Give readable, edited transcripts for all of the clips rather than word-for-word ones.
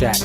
Check.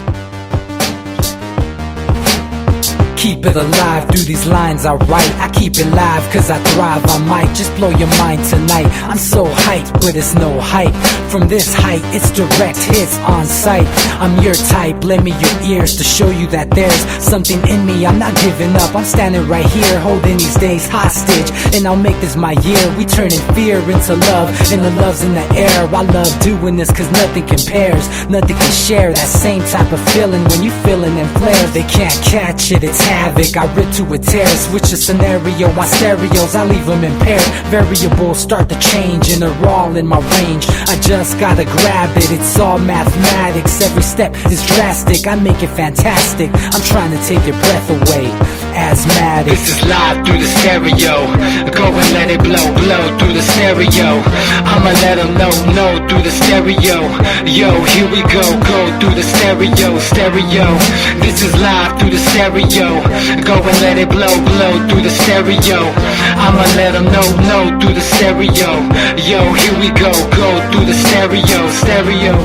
Keep it alive, through these lines I write. I keep it live cause I thrive. I might just blow your mind tonight. I'm so hyped, but it's no hype. From this height, it's direct hits on sight. I'm your type, lend me your ears to show you that there's something in me. I'm not giving up, I'm standing right here, holding these days hostage. And I'll make this my year. We turning fear into love, and the love's in the air. I love doing this cause nothing compares. Nothing can share that same type of feeling when you feeling in flares. They can't catch it, it's havoc. I rip to a tear, switch a scenario on stereos, I leave them impaired. Variables start to change and they're all in my range. I just gotta grab it, it's all mathematics. Every step is drastic, I make it fantastic. I'm trying to take your breath away. Asthmatic. This is live through the stereo. Go and let it blow, blow through the stereo. I'ma let them know through the stereo. Yo, here we go through the stereo, stereo. This is live through the stereo. Go and let it blow, blow through the stereo. I'ma let them know through the stereo. Yo, here we go through the stereo, stereo.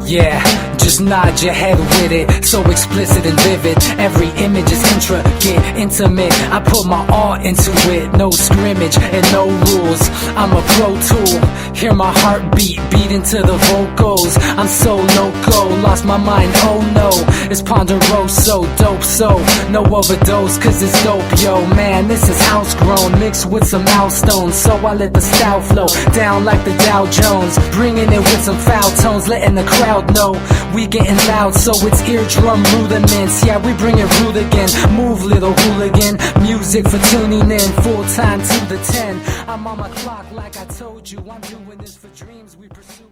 Yeah, just nod your head with it, so explicit and vivid. Every image is intricate, intimate. I put my all into it, no scrimmage and no rules. I'm a pro tool, hear my heartbeat, beat into the vocals. I'm so loco, lost my mind, oh no. It's Ponderoso, dope, so no overdose, cause it's dope, yo. Man, this is house grown, mixed with some milestones. So I let the style flow down like the Dow Jones, bringing it with some foul tones, letting the crowd know we getting loud, so it's eardrum rudiments. Yeah, we bring it rude again. Move, little hooligan. Music for tuning in, full time to the 10. I'm on my clock like I told you. I'm doing this for dreams we pursuing.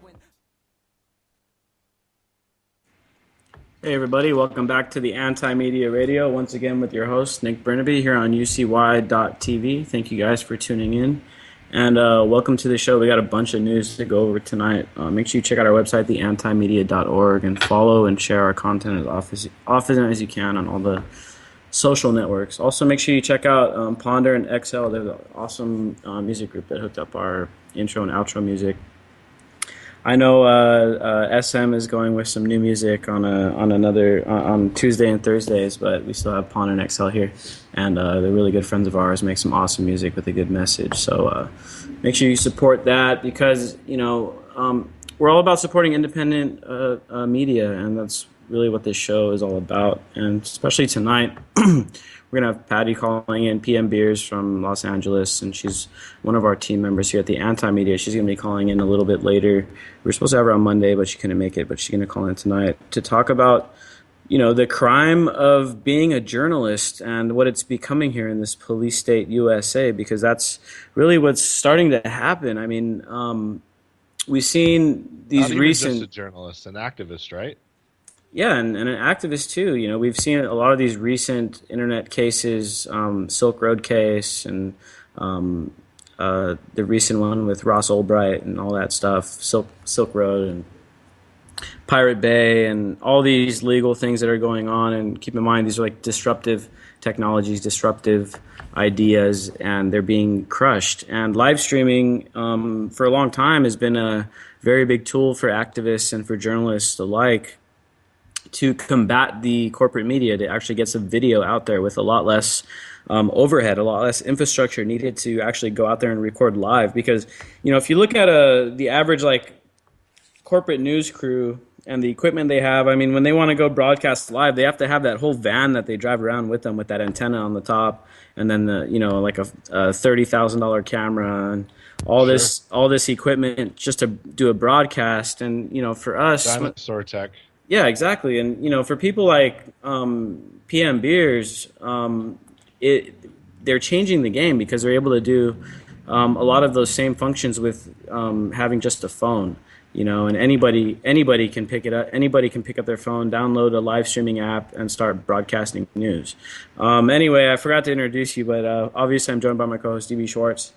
Hey everybody, welcome back to the Anti-Media Radio. Once again with your host, Nick Burnaby, here on UCY.tv. Thank you guys for tuning in. And welcome to the show. We got a bunch of news to go over tonight. Make sure you check out our website, theantimedia.org, and follow and share our content as often as you can on all the social networks. Also, make sure you check out Ponder and XL. They're the awesome music group that hooked up our intro and outro music. I know SM is going with some new music on Tuesday and Thursdays, but we still have Ponder and XL here, and they're really good friends of ours. Make some awesome music with a good message. So make sure you support that, because we're all about supporting independent media, and that's really what this show is all about. And especially tonight, we're going to have Patty calling in, PM Beers from Los Angeles, and she's one of our team members here at the Anti-Media. She's going to be calling in a little bit later. We were supposed to have her on Monday, but she couldn't make it, but she's going to call in tonight to talk about, the crime of being a journalist and what it's becoming here in this police state USA, because that's really what's starting to happen. I mean, we've seen these Not recent... even just a journalist, an activist, right? Yeah, and an activist too. We've seen a lot of these recent internet cases, Silk Road case, and the recent one with Ross Ulbright and all that stuff, Silk Road and Pirate Bay, and all these legal things that are going on. And keep in mind, these are like disruptive technologies, disruptive ideas, and they're being crushed. And live streaming for a long time has been a very big tool for activists and for journalists alike to combat the corporate media, to actually get some video out there with a lot less overhead, a lot less infrastructure needed to actually go out there and record live. Because, if you look at the average corporate news crew and the equipment they have, I mean, when they want to go broadcast live, they have to have that whole van that they drive around with them with that antenna on the top, and then a $30,000 camera and all this equipment just to do a broadcast. And for us, Dinosaur tech. Yeah, exactly. And for people like PM Beers, they're changing the game, because they're able to do a lot of those same functions with having just a phone. And anybody can pick it up. Anybody can pick up their phone, download a live streaming app, and start broadcasting news. Anyway, I forgot to introduce you, but obviously I'm joined by my co-host DB Schwartz.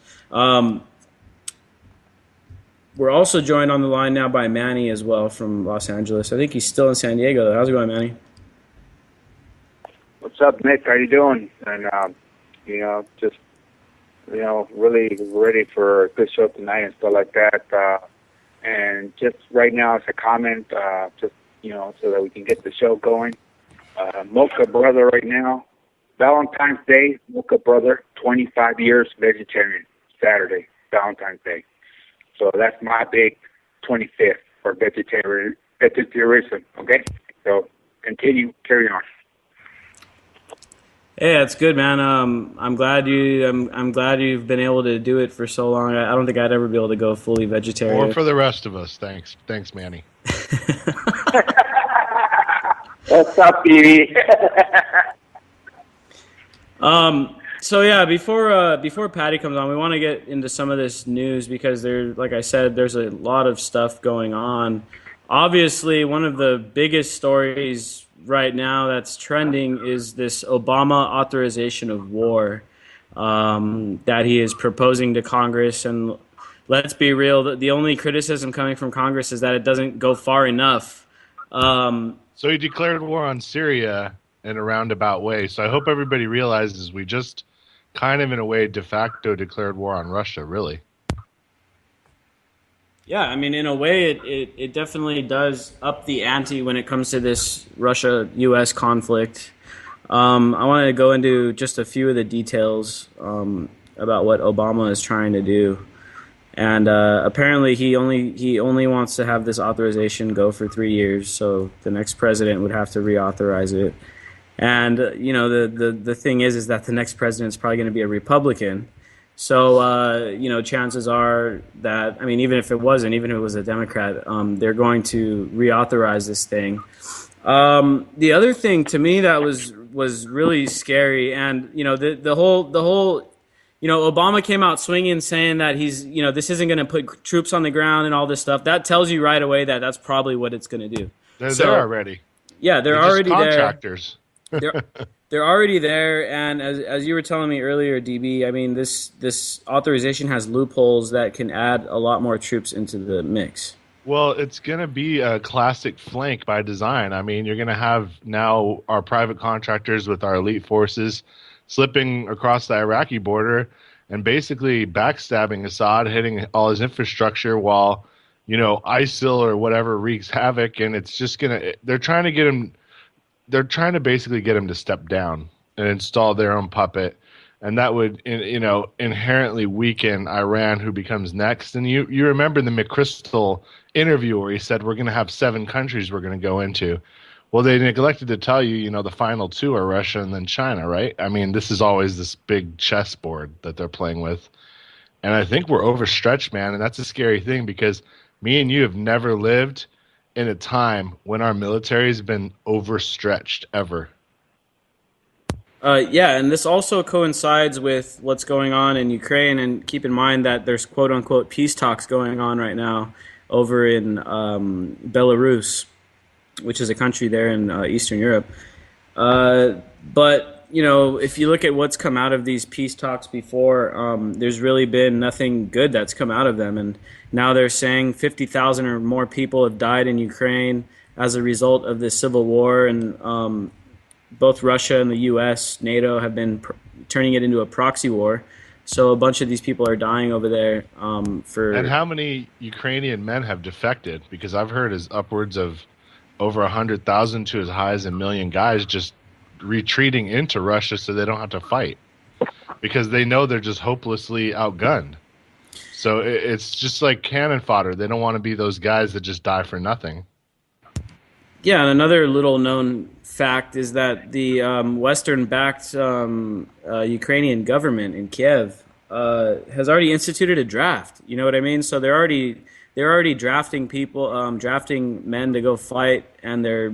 We're also joined on the line now by Manny as well from Los Angeles. I think he's still in San Diego, though. How's it going, Manny? What's up, Nick? How you doing? And just really ready for a good show tonight and stuff like that. And just right now, as a comment, just so that we can get the show going. Mocha Brother right now, Valentine's Day, Mocha Brother, 25 years vegetarian, Saturday, Valentine's Day. So that's my big 25th for vegetarianism, okay? So carry on. Hey, that's good, man. I'm glad you've been able to do it for so long. I don't think I'd ever be able to go fully vegetarian. Or for the rest of us. Thanks, Manny. What's up, BB? So yeah, before Patty comes on, we want to get into some of this news because like I said, there's a lot of stuff going on. Obviously, one of the biggest stories right now that's trending is this Obama authorization of war that he is proposing to Congress. And let's be real, the only criticism coming from Congress is that it doesn't go far enough. So he declared war on Syria in a roundabout way. So I hope everybody realizes we just kind of, in a way, de facto declared war on Russia, really. Yeah, I mean, in a way, it definitely does up the ante when it comes to this Russia-U.S. conflict. I want to go into just a few of the details about what Obama is trying to do. And apparently he only wants to have this authorization go for 3 years, so the next president would have to reauthorize it. And the thing is that the next president is probably going to be a Republican. So chances are that, I mean, even if it was a Democrat, they're going to reauthorize this thing. The other thing to me that was really scary, and the whole Obama came out swinging, saying that he's, this isn't going to put troops on the ground and all this stuff. That tells you right away that that's probably what it's going to do. They're there already. Yeah, they're just already contractors. They're already there, and as you were telling me earlier, DB, I mean, this authorization has loopholes that can add a lot more troops into the mix. Well, it's going to be a classic flank by design. I mean, you're going to have now our private contractors with our elite forces slipping across the Iraqi border and basically backstabbing Assad, hitting all his infrastructure while, ISIL or whatever wreaks havoc. And it's just they're trying to basically get him to step down and install their own puppet. And that would, inherently weaken Iran, who becomes next. And you remember the McChrystal interview where he said, we're going to have 7 countries we're going to go into. Well, they neglected to tell you, the final 2 are Russia and then China, right? I mean, this is always this big chessboard that they're playing with. And I think we're overstretched, man. And that's a scary thing because me and you have never lived in a time when our military has been overstretched ever. Yeah, and this also coincides with what's going on in Ukraine. And keep in mind that there's quote-unquote peace talks going on right now over in Belarus, which is a country there in Eastern Europe. But, if you look at what's come out of these peace talks before, there's really been nothing good that's come out of them. And now they're saying 50,000 or more people have died in Ukraine as a result of this civil war. And both Russia and the U.S., NATO, have been turning it into a proxy war. So a bunch of these people are dying over there. And how many Ukrainian men have defected? Because I've heard is upwards of over 100,000 to as high as 1 million guys just retreating into Russia so they don't have to fight because they know they're just hopelessly outgunned. So it's just like cannon fodder. They don't want to be those guys that just die for nothing. Yeah, and another little known fact is that the Western-backed Ukrainian government in Kiev has already instituted a draft. You know what I mean? So they're already drafting people, drafting men to go fight, and they're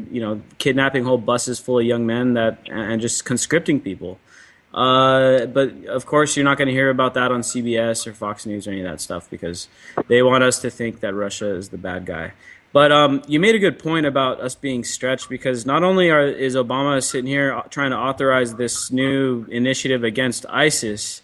kidnapping whole buses full of young men and just conscripting people. But of course, you're not going to hear about that on CBS or Fox News or any of that stuff because they want us to think that Russia is the bad guy. But you made a good point about us being stretched because not only is Obama sitting here trying to authorize this new initiative against ISIS,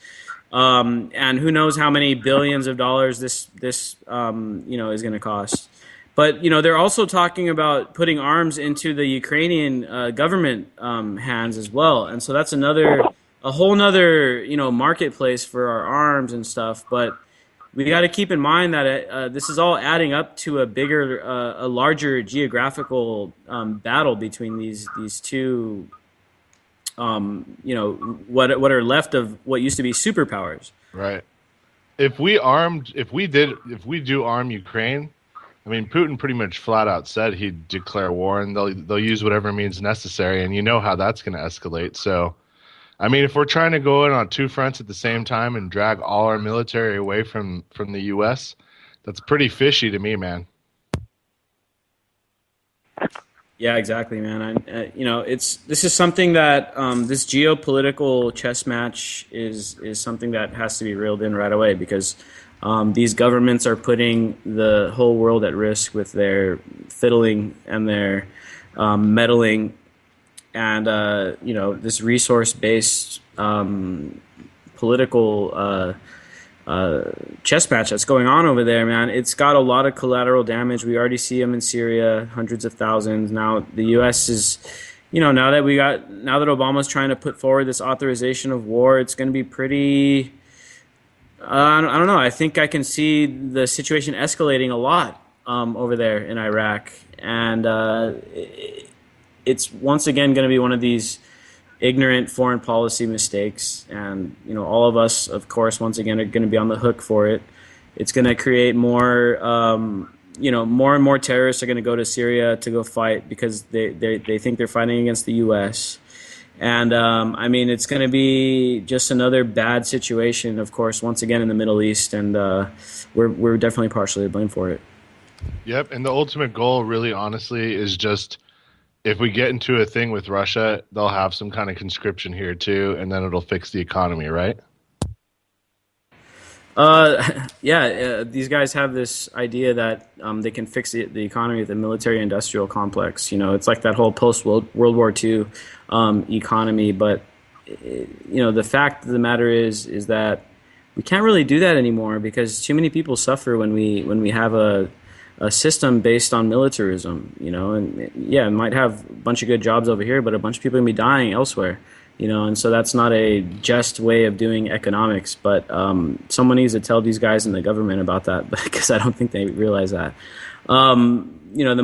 and who knows how many billions of dollars this is going to cost. But they're also talking about putting arms into the Ukrainian government hands as well, and so that's a whole nother marketplace for our arms and stuff. But we got to keep in mind that this is all adding up to a larger geographical battle between these two, what are left of what used to be superpowers. Right. If we do arm Ukraine, I mean, Putin pretty much flat out said he'd declare war, and they'll use whatever means necessary, and you know how that's going to escalate. So, I mean, if we're trying to go in on two fronts at the same time and drag all our military away from the U.S., that's pretty fishy to me, man. Yeah, exactly, man. This is something that this geopolitical chess match is something that has to be reeled in right away, because these governments are putting the whole world at risk with their fiddling and their meddling, and this resource-based political chess match that's going on over there, man. It's got a lot of collateral damage. We already see them in Syria, hundreds of thousands. Now the U.S. is, now that Obama's trying to put forward this authorization of war, it's going to be pretty. I don't know. I think I can see the situation escalating a lot over there in Iraq, and it's once again going to be one of these ignorant foreign policy mistakes, and all of us, of course, once again are going to be on the hook for it. It's going to create more, more and more terrorists are going to go to Syria to go fight because they think they're fighting against the U.S. And it's going to be just another bad situation, of course, once again in the Middle East, and we're definitely partially to blame for it. Yep, and the ultimate goal, really, honestly, is just, if we get into a thing with Russia, they'll have some kind of conscription here too, and then it'll fix the economy, right? These guys have this idea that they can fix the economy with the military-industrial complex. It's like that whole post-World War II economy. But the fact of the matter is that we can't really do that anymore, because too many people suffer when we have a system based on militarism. And it might have a bunch of good jobs over here, but a bunch of people are gonna be dying elsewhere. And so that's not a just way of doing economics. But someone needs to tell these guys in the government about that, because I don't think they realize that. The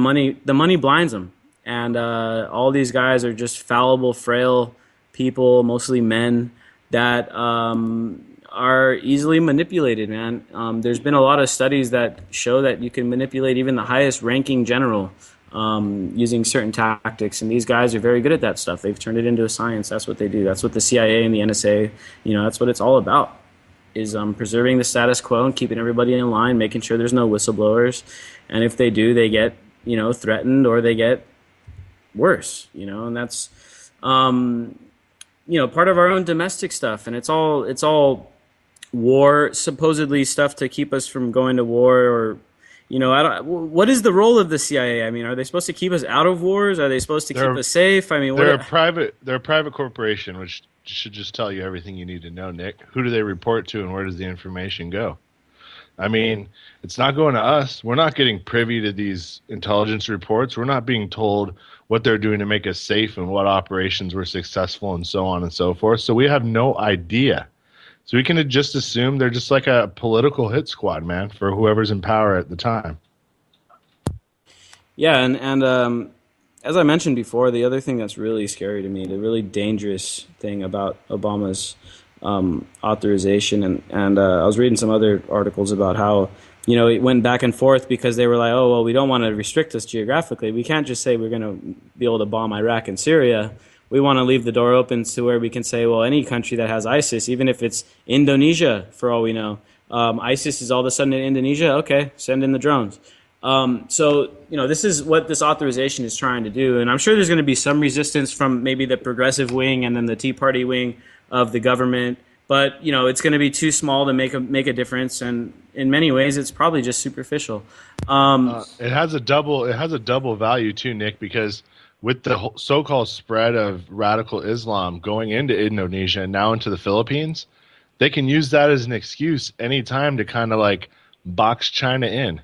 money blinds them, and all these guys are just fallible, frail people, mostly men, that are easily manipulated, man. There's been a lot of studies that show that you can manipulate even the highest ranking general using certain tactics, and these guys are very good at that stuff. They've turned it into a science. That's what they do. That's what the CIA and the NSA, that's what it's all about, is preserving the status quo and keeping everybody in line, making sure there's no whistleblowers, and if they do, they get threatened, or they get worse, and that's part of our own domestic stuff, and it's all war, supposedly stuff to keep us from going to war, or what is the role of the CIA? I mean, are they supposed to keep us out of wars? Are they supposed to keep us safe? I mean, they're a private corporation, which should just tell you everything you need to know, Nick. Who do they report to, and where does the information go? I mean, it's not going to us. We're not getting privy to these intelligence reports. We're not being told what they're doing to make us safe and what operations were successful and so on and so forth. So we have no idea. So we can just assume they're just like a political hit squad, man, for whoever's in power at the time. Yeah, and as I mentioned before, the other thing that's really scary to me, the really dangerous thing about Obama's authorization, and I was reading some other articles about how, it went back and forth because they were like, oh, well, we don't want to restrict us geographically. We can't just say we're going to be able to bomb Iraq and Syria. We want to leave the door open to where we can say, well, any country that has ISIS, even if it's Indonesia, for all we know, ISIS is all of a sudden in Indonesia. Okay, send in the drones. So this is what this authorization is trying to do, and I'm sure there's going to be some resistance from maybe the progressive wing and then the Tea Party wing of the government. But it's going to be too small to make a difference, and in many ways, it's probably just superficial. It has a double value too, Nick, because with the so-called spread of radical Islam going into Indonesia and now into the Philippines, they can use that as an excuse anytime to kind of like box China in.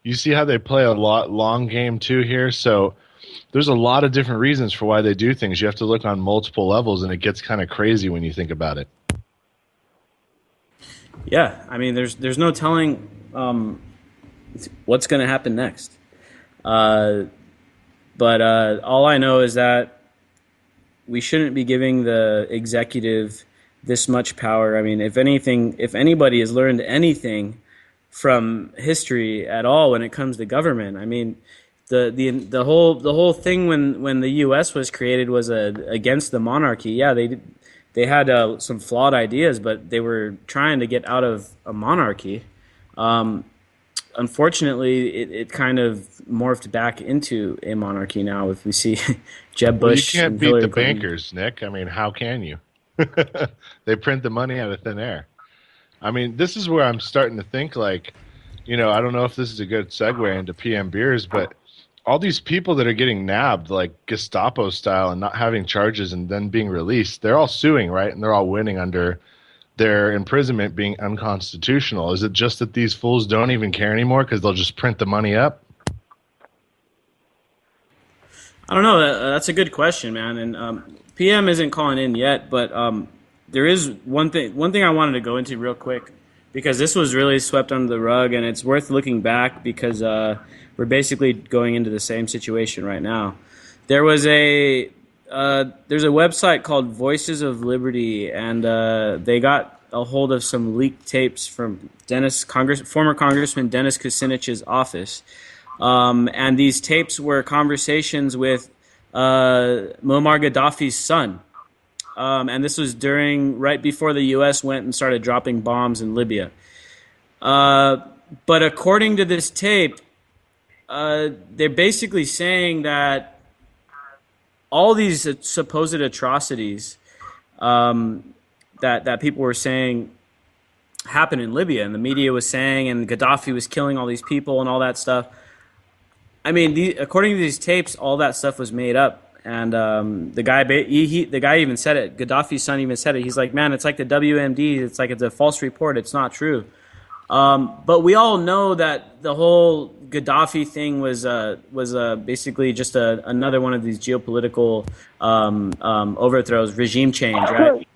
You see how they play a long game too here? So there's a lot of different reasons for why they do things. You have to look on multiple levels, and it gets kind of crazy when you think about it. Yeah, I mean, there's no telling what's going to happen next. But all I know is that we shouldn't be giving the executive this much power. I mean, if anything, if anybody has learned anything from history at all when it comes to government, I mean, the whole thing when the U.S. was created was against the monarchy. Yeah, they had some flawed ideas, but they were trying to get out of a monarchy. Unfortunately, it kind of morphed back into a monarchy now. If we see Jeb Well, you Bush can't and beat Hillary the Clinton. bankers, Nick. I mean, how can you? They print the money out of thin air. I mean, this is where I'm starting to think like, I don't know if this is a good segue into PM beers, but all these people that are getting nabbed like Gestapo style and not having charges and then being released, they're all suing, right? And they're all winning under their imprisonment being unconstitutional. Is it just that these fools don't even care anymore because they'll just print the money up? I don't know. That's a good question, man. And PM isn't calling in yet, but there is one thing. One thing I wanted to go into real quick because this was really swept under the rug, and it's worth looking back because we're basically going into the same situation right now. There was there's a website called Voices of Liberty, and they got a hold of some leaked tapes from former Congressman Dennis Kucinich's office. And these tapes were conversations with Muammar Gaddafi's son. And this was right before the U.S. went and started dropping bombs in Libya. But according to this tape, they're basically saying that all these supposed atrocities that people were saying happened in Libya, and the media was saying, and Gaddafi was killing all these people and all that stuff. I mean, according to these tapes, all that stuff was made up, and the guy even said it. Gaddafi's son even said it. He's like, "Man, it's like the WMD. It's like it's a false report. It's not true." But we all know that the whole Gaddafi thing was basically just another one of these geopolitical overthrows, regime change, right?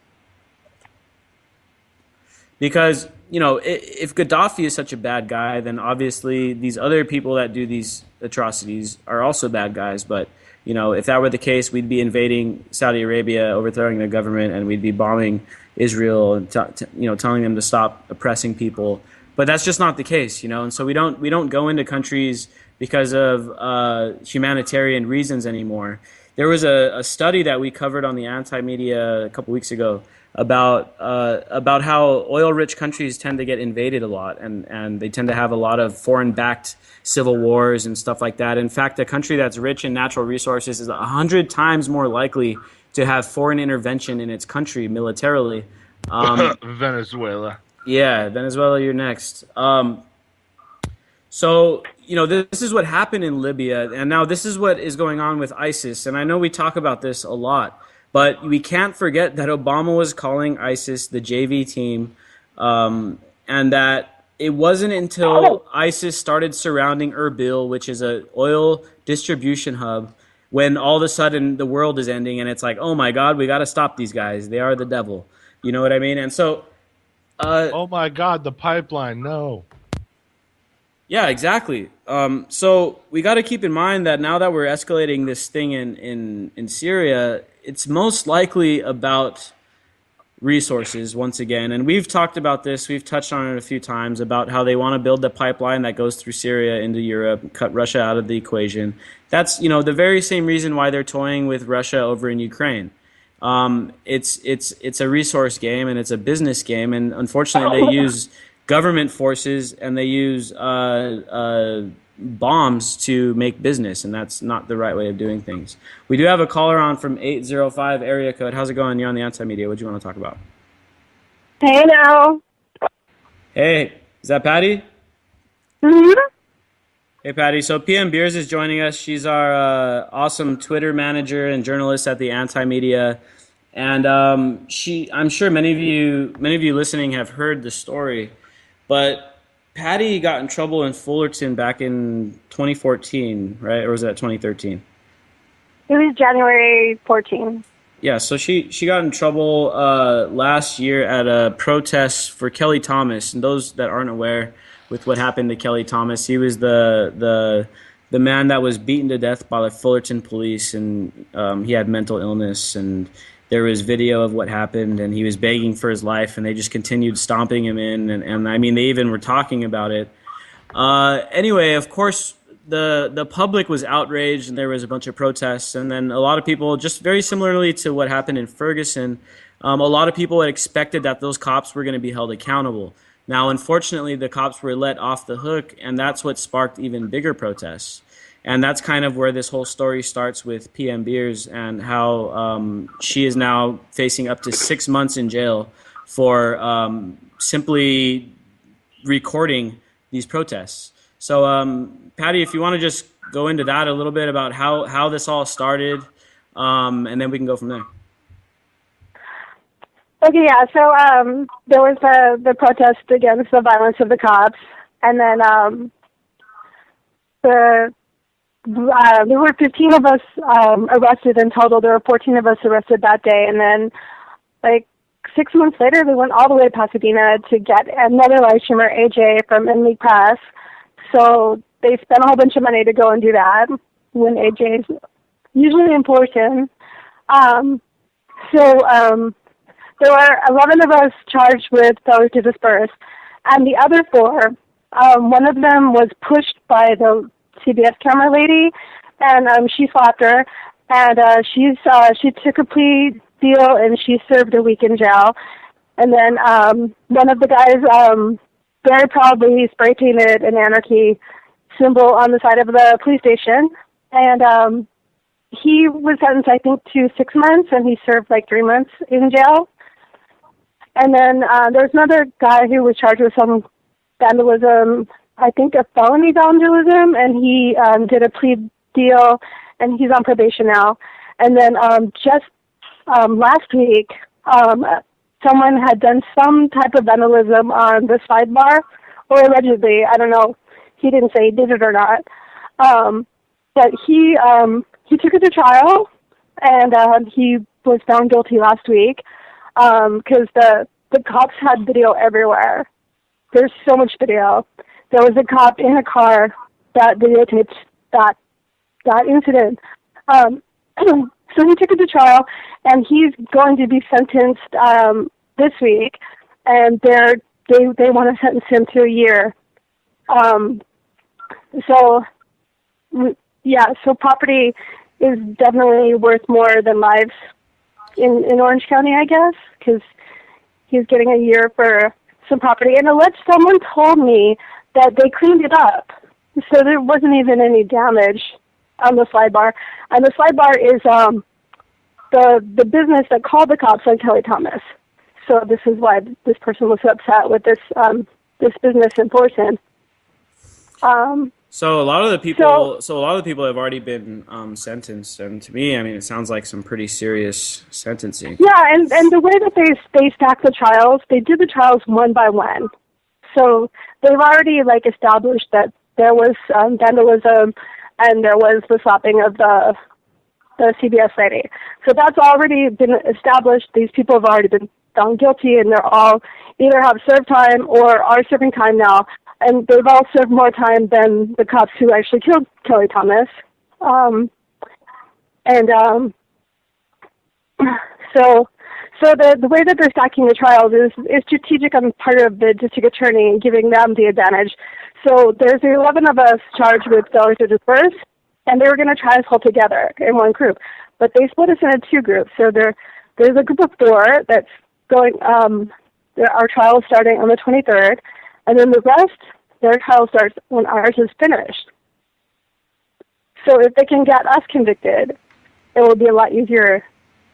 Because if Gaddafi is such a bad guy, then obviously these other people that do these atrocities are also bad guys. But if that were the case, we'd be invading Saudi Arabia, overthrowing their government, and we'd be bombing Israel and telling them to stop oppressing people. But that's just not the case, And so we don't go into countries because of humanitarian reasons anymore. There was a study that we covered on the Anti-Media a couple weeks ago about how oil-rich countries tend to get invaded a lot, and they tend to have a lot of foreign-backed civil wars and stuff like that. In fact, a country that's rich in natural resources is 100 times more likely to have foreign intervention in its country militarily. Venezuela. Yeah, Venezuela, you're next. So, this is what happened in Libya, and now this is what is going on with ISIS. And I know we talk about this a lot, but we can't forget that Obama was calling ISIS the JV team, and that it wasn't until ISIS started surrounding Erbil, which is an oil distribution hub, when all of a sudden the world is ending, and it's like, oh my God, we got to stop these guys. They are the devil. You know what I mean? And so... oh my God, the pipeline, no. Yeah, exactly. So we got to keep in mind that now that we're escalating this thing in Syria, it's most likely about resources once again. And we've talked about this. We've touched on it a few times about how they want to build the pipeline that goes through Syria into Europe, cut Russia out of the equation. That's, the very same reason why they're toying with Russia over in Ukraine. It's a resource game and it's a business game. And unfortunately, they use government forces and they use bombs to make business, and that's not the right way of doing things. We do have a caller on from 805 area code. How's it going? You're on the Anti-Media. What do you want to talk about? Hey now. Hey, is that Patty? Mm-hmm. Hey, Patty. So PM Beers is joining us. She's our awesome Twitter manager and journalist at the Anti-Media. And I'm sure many of you listening have heard the story, but Patty got in trouble in Fullerton back in 2014, right? Or was that 2013? It was January 14. Yeah, so she got in trouble last year at a protest for Kelly Thomas. And those that aren't aware with what happened to Kelly Thomas, he was the man that was beaten to death by the Fullerton police, and he had mental illness. And there was video of what happened, and he was begging for his life, and they just continued stomping him in. And I mean, they even were talking about it. Anyway, of course, the public was outraged, and there was a bunch of protests, and then a lot of people, just very similarly to what happened in Ferguson, a lot of people had expected that those cops were going to be held accountable. Now, unfortunately, the cops were let off the hook, and that's what sparked even bigger protests. And that's kind of where this whole story starts with PM Beers and how she is now facing up to 6 months in jail for simply recording these protests. So, Patty, if you want to just go into that a little bit about how this all started, and then we can go from there. Okay, yeah. So there was the protest against the violence of the cops, and then there were 15 of us arrested in total. There were 14 of us arrested that day, and then like 6 months later, we went all the way to Pasadena to get another live streamer, AJ from InLeague Press. So they spent a whole bunch of money to go and do that when AJ's usually in Fullerton. There were 11 of us charged with failure to disperse, and the other 4, one of them was pushed by the CBS camera lady, and she slapped her, and she took a plea deal, and she served a week in jail. And then one of the guys very proudly spray painted an anarchy symbol on the side of the police station, and he was sentenced, I think, to 6 months, and he served like 3 months in jail. And then there's another guy who was charged with some vandalism, I think a felony vandalism, and he did a plea deal, and he's on probation now. And then just last week, someone had done some type of vandalism on the sidebar, or allegedly, I don't know, he didn't say he did it or not. But he took it to trial, and he was found guilty last week. Because the cops had video everywhere. There's so much video. There was a cop in a car that videotaped that incident. So he took it to trial, and he's going to be sentenced this week, and they want to sentence him to a year. So property is definitely worth more than lives in Orange County, I guess, because he's getting a year for some property. And someone told me that they cleaned it up, so there wasn't even any damage on the slide bar. And the slide bar is the business that called the cops on Kelly Thomas. So this is why this person was upset with this business in Fullerton. So a lot of the people have already been sentenced, and to me, I mean, it sounds like some pretty serious sentencing. Yeah, and the way that they stack the trials, they do the trials one by one. So they've already established that there was vandalism, and there was the slapping of the CBS lady. So that's already been established. These people have already been found guilty, and they're all either have served time or are serving time now. And they've all served more time than the cops who actually killed Kelly Thomas. So the way that they're stacking the trials is strategic on the part of the district attorney and giving them the advantage. So there's 11 of us charged with failure to disperse, and they were going to try us all together in one group. But they split us into 2 groups. So there's a group of 4 that's going, our trial is starting on the 23rd, and then the rest, their trial starts when ours is finished. So if they can get us convicted, it will be a lot easier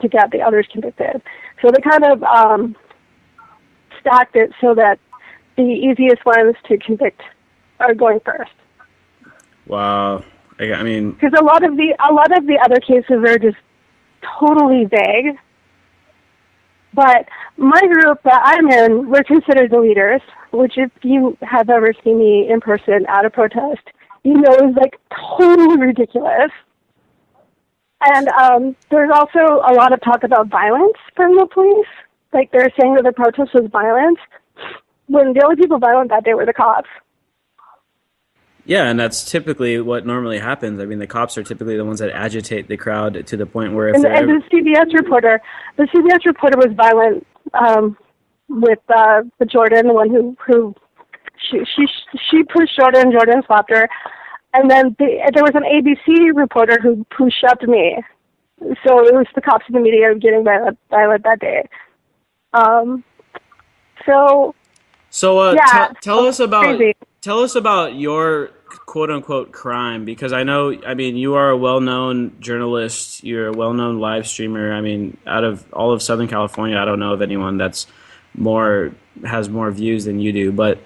to get the others convicted. So they kind of stacked it so that the easiest ones to convict are going first. Wow. I mean, because a lot of the other cases are just totally vague. But my group that I'm in, we're considered the leaders, which if you have ever seen me in person at a protest, you know is totally ridiculous. And there's also a lot of talk about violence from the police. Like, they're saying that the protest was violent, when the only people violent that day were the cops. Yeah, and that's typically what normally happens. I mean, the cops are typically the ones that agitate the crowd to the point where if And they're the CBS reporter was violent with the Jordan, the one who she pushed Jordan, Jordan slapped her, and then there was an ABC reporter who shoved me. So it was the cops and the media getting violent that day. Yeah, tell us about crazy. tell us about your quote unquote crime, because I mean, you are a well-known journalist, you're a well-known live streamer. I mean, out of all of Southern California, I don't know of anyone has more views than you do, but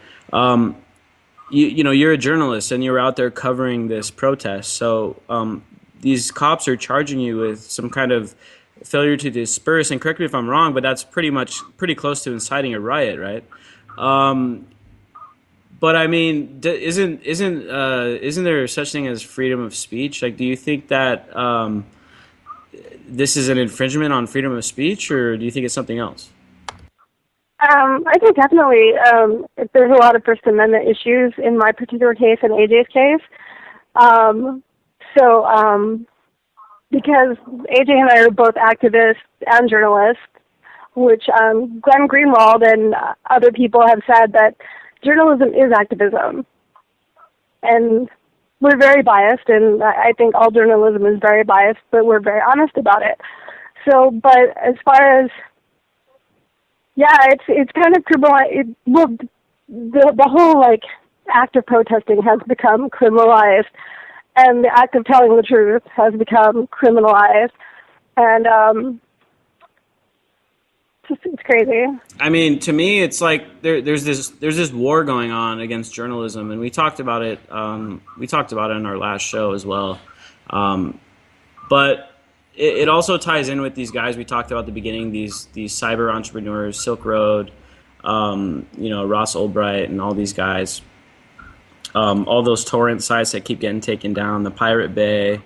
you know, you're a journalist and you're out there covering this protest. So these cops are charging you with some kind of failure to disperse, and correct me if I'm wrong, but that's pretty close to inciting a riot, right? But I mean, isn't there such thing as freedom of speech? Like, do you think that this is an infringement on freedom of speech, or do you think it's something else? I think definitely there's a lot of First Amendment issues in my particular case and AJ's case. Because AJ and I are both activists and journalists, which Glenn Greenwald and other people have said that journalism is activism. And we're very biased, and I think all journalism is very biased, but we're very honest about it. So, but as far as, yeah, it's kind of criminalized. The whole, like, act of protesting has become criminalized, and the act of telling the truth has become criminalized. And it's crazy. I mean, to me, it's like there's this war going on against journalism, and we talked about it. We talked about it in our last show as well. But it also ties in with these guys we talked about at the beginning. These cyber entrepreneurs, Silk Road, Ross Ulbright, and all these guys. All those torrent sites that keep getting taken down. The Pirate Bay,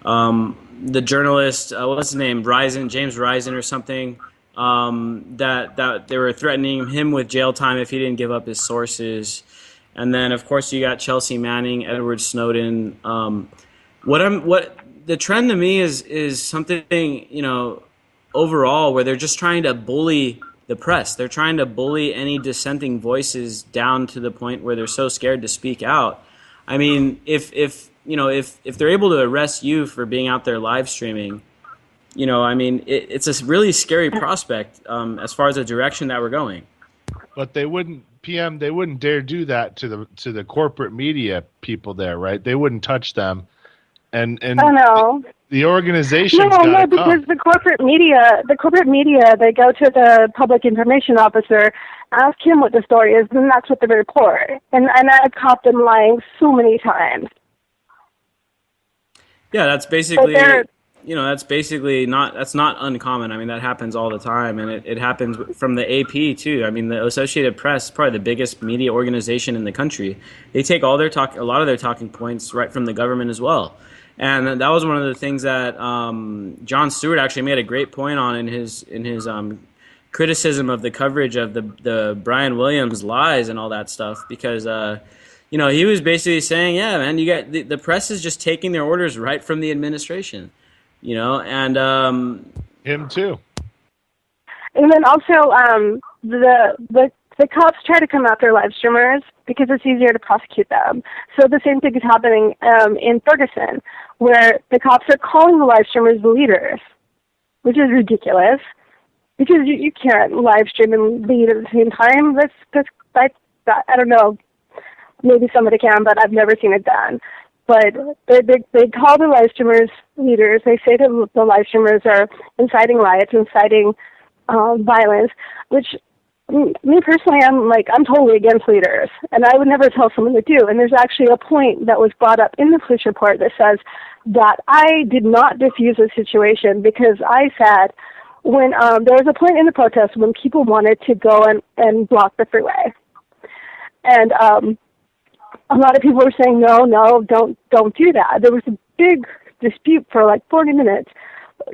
the journalist, what's his name, James Risen or something. That they were threatening him with jail time if he didn't give up his sources. And then, of course, you got Chelsea Manning, Edward Snowden. What the trend to me is something, overall, where they're just trying to bully the press. They're trying to bully any dissenting voices down to the point where they're so scared to speak out. I mean, if they're able to arrest you for being out there live streaming, it's a really scary prospect as far as the direction that we're going. But they wouldn't dare do that to the corporate media people there, right? They wouldn't touch them, and I know. The organization's No, because the corporate media, they go to the public information officer, ask him what the story is, and that's what they report. And I've caught them lying so many times. Yeah, that's basically. That's not uncommon. I mean, that happens all the time, and it happens from the AP too. I mean, the Associated Press is probably the biggest media organization in the country. They take a lot of their talking points right from the government as well. And that was one of the things that Jon Stewart actually made a great point on in his criticism of the coverage of the Brian Williams lies and all that stuff, because he was basically saying, yeah, man, you got the press is just taking their orders right from the administration. And him too. And then also, the cops try to come after live streamers because it's easier to prosecute them. So the same thing is happening in Ferguson, where the cops are calling the live streamers the leaders, which is ridiculous, because you can't live stream and lead at the same time. That's I don't know. Maybe somebody can, but I've never seen it done. But they call the live streamers leaders. They say that the live streamers are inciting riots, inciting violence, which me personally, I'm totally against leaders, and I would never tell someone to do. And there's actually a point that was brought up in the police report that says that I did not diffuse the situation because I said when there was a point in the protest when people wanted to go and block the freeway, and a lot of people were saying, no, don't do that. There was a big dispute for like 40 minutes.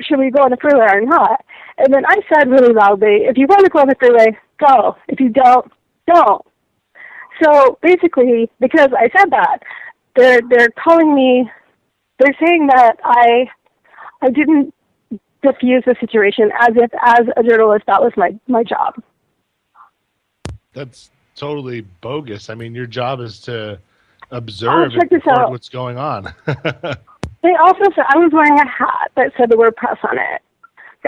Should we go on the freeway or not? And then I said really loudly, if you want to go on the freeway, go. If you don't, don't. So basically, because I said that, they're calling me, they're saying that I didn't diffuse the situation as if, as a journalist, that was my job. That's totally bogus. I mean, your job is to observe check and this report out. what's going on. They also said I was wearing a hat that said the word press on it.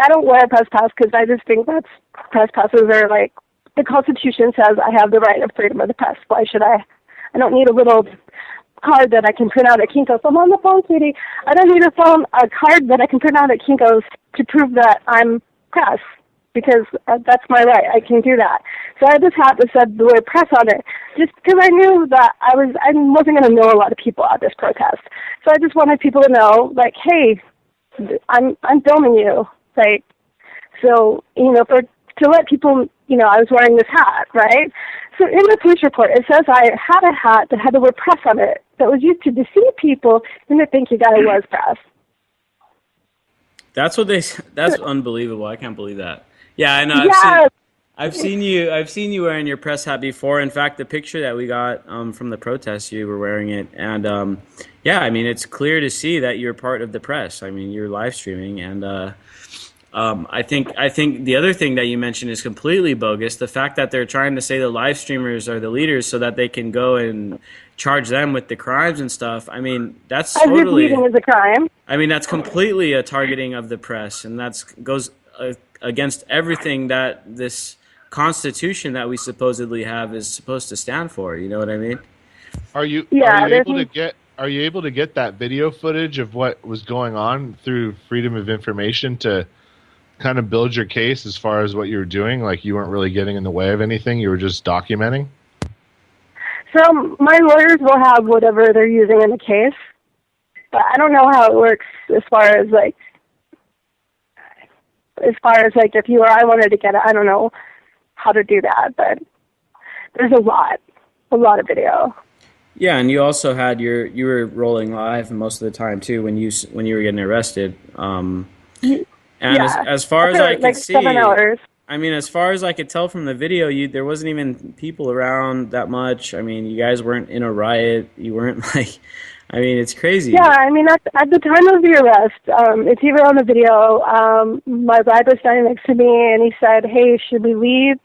I don't wear a press pass because I just think that's, press passes are like, the Constitution says I have the right of freedom of the press. Why should I? I don't need a little card that I can print out at Kinko's. I'm on the phone, sweetie. I don't need a card that I can print out at Kinko's to prove that I'm press, because that's my right. I can do that. So I had this hat that said the word press on it, just because I knew that I wasn't going to know a lot of people at this protest. So I just wanted people to know, like, hey, I'm filming you, like, so to let people, I was wearing this hat, right? So in the police report, it says I had a hat that had the word press on it that was used to deceive people into thinking that it was press. That's unbelievable. I can't believe that. Yeah, I know. Yes. I've seen you wearing your press hat before. In fact, the picture that we got from the protest, you were wearing it, and yeah, I mean, it's clear to see that you're part of the press. I mean, you're live streaming, and I think the other thing that you mentioned is completely bogus. The fact that they're trying to say the live streamers are the leaders so that they can go and charge them with the crimes and stuff. I mean, that's totally. As if leading is a crime. I mean, that's completely a targeting of the press, and that goes against everything that this Constitution that we supposedly have is supposed to stand for. You know what I mean? Are you able to get that video footage of what was going on through Freedom of Information to kind of build your case as far as what you were doing? Like, you weren't really getting in the way of anything, you were just documenting? So my lawyers will have whatever they're using in the case, but I don't know how it works as far as like if you or I wanted to get it. I don't know how to do that, but there's a lot of video. Yeah, and you also had you were rolling live most of the time too when you were getting arrested. And yeah. as far as I could see, 7 hours. I mean, as far as I could tell from the video, there wasn't even people around that much. I mean, you guys weren't in a riot. You weren't like, I mean, it's crazy. Yeah, I mean, at the time of the arrest, it's even on the video, my ride was standing next to me, and he said, hey, should we leave?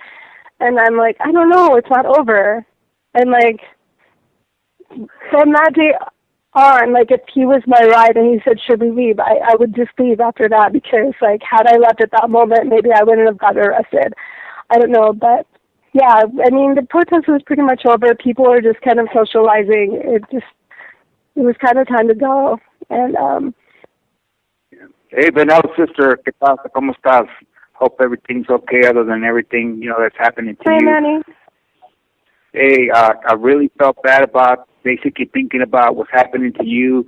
And I'm like, I don't know, it's not over. And, like, from that day on, like, if he was my ride and he said, should we leave, I would just leave after that, because, like, had I left at that moment, maybe I wouldn't have gotten arrested. I don't know, but, yeah, I mean, the protest was pretty much over. People were just kind of socializing. It was kind of time to go. And Hey, Benel, sister, ¿qué pasa? ¿Cómo estás? Hope everything's okay other than everything, that's happening to hi, you. Manny. Hey, I really felt bad about basically thinking about what's happening to you,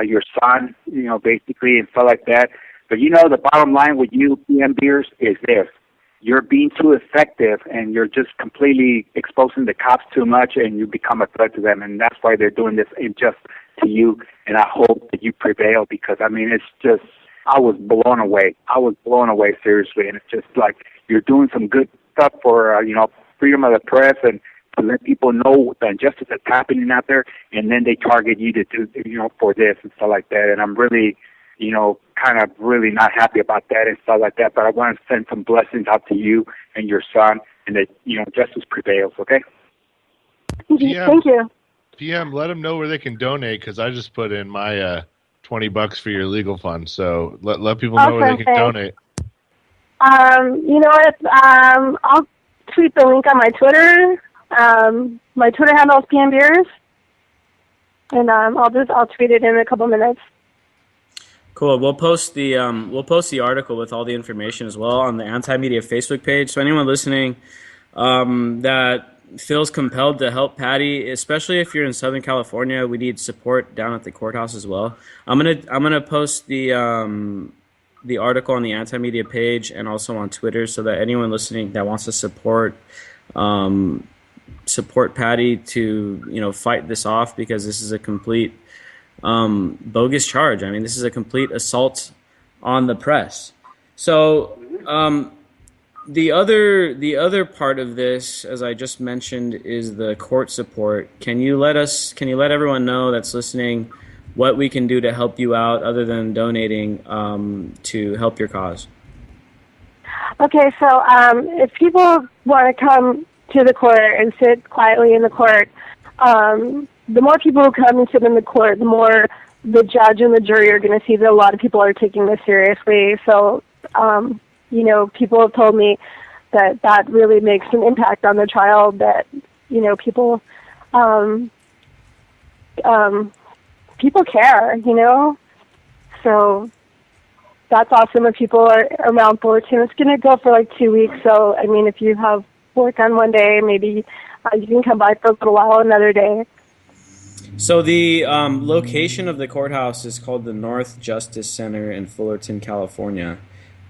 your son, basically, and stuff like that. But, the bottom line with you, PM Beers, is this. You're being too effective, and you're just completely exposing the cops too much, and you become a threat to them, and that's why they're doing this unjust to you, and I hope that you prevail, because, I mean, it's just, I was blown away. Seriously, and it's just like you're doing some good stuff for, freedom of the press and to let people know the injustice that's happening out there, and then they target you to do, for this and stuff like that, and I'm really, kind of really not happy about that and stuff like that, but I want to send some blessings out to you and your son, and that, justice prevails, okay? Thank you. PM, let them know where they can donate, because I just put in my $20 for your legal fund, so let people know where they can donate. You know what? I'll tweet the link on my Twitter. My Twitter handle is PM Beers, and I'll tweet it in a couple minutes. Cool. We'll post the article with all the information as well on the Anti-Media Facebook page. So anyone listening that feels compelled to help Patty, especially if you're in Southern California, we need support down at the courthouse as well. I'm gonna post the article on the Anti-Media page and also on Twitter, so that anyone listening that wants to support Patty to fight this off, because this is a complete bogus charge. I mean, this is a complete assault on the press. So the other part of this, as I just mentioned, is the court support. Can you let everyone know that's listening what we can do to help you out other than donating to help your cause? Okay, so if people want to come to the court and sit quietly in the court, the more people who come and sit in the court, the more the judge and the jury are going to see that a lot of people are taking this seriously. So, people have told me that really makes an impact on the trial, that, people care, So that's awesome if people are around Fullerton. It's going to go for like 2 weeks. So, I mean, if you have work on one day, maybe you can come by for a little while another day. So the location of the courthouse is called the North Justice Center in Fullerton, California.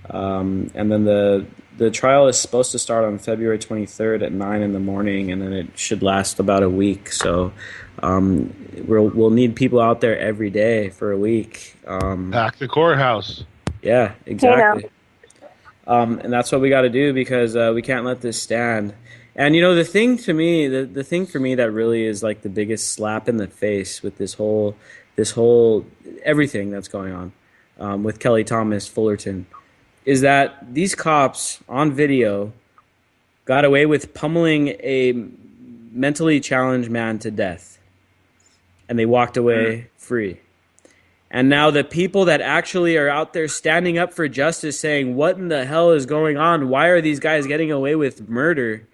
And then the trial is supposed to start on February 23rd at 9 in the morning, and then it should last about a week. So we'll need people out there every day for a week. Pack the courthouse. Yeah, exactly. And that's what we got to do, because we can't let this stand. And the thing to me, the thing for me that really is like the biggest slap in the face with this whole everything that's going on with Kelly Thomas Fullerton, is that these cops on video got away with pummeling a mentally challenged man to death, and they walked away free. And now the people that actually are out there standing up for justice, saying, what in the hell is going on? Why are these guys getting away with murder?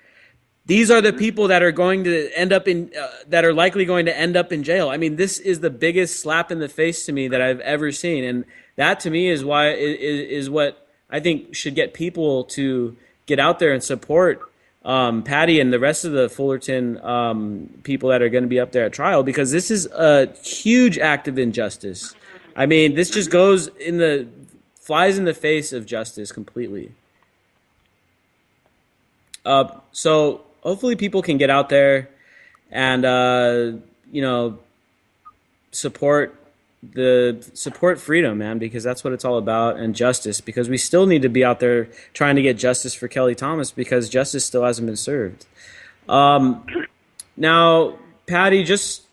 These are the people that are going to end up that are likely going to end up in jail. I mean, this is the biggest slap in the face to me that I've ever seen. And that to me is what I think should get people to get out there and support Patty and the rest of the Fullerton people that are going to be up there at trial, because this is a huge act of injustice. I mean, this just flies in the face of justice completely. So hopefully people can get out there and support freedom, man, because that's what it's all about, and justice, because we still need to be out there trying to get justice for Kelly Thomas, because justice still hasn't been served. Now, Patty, just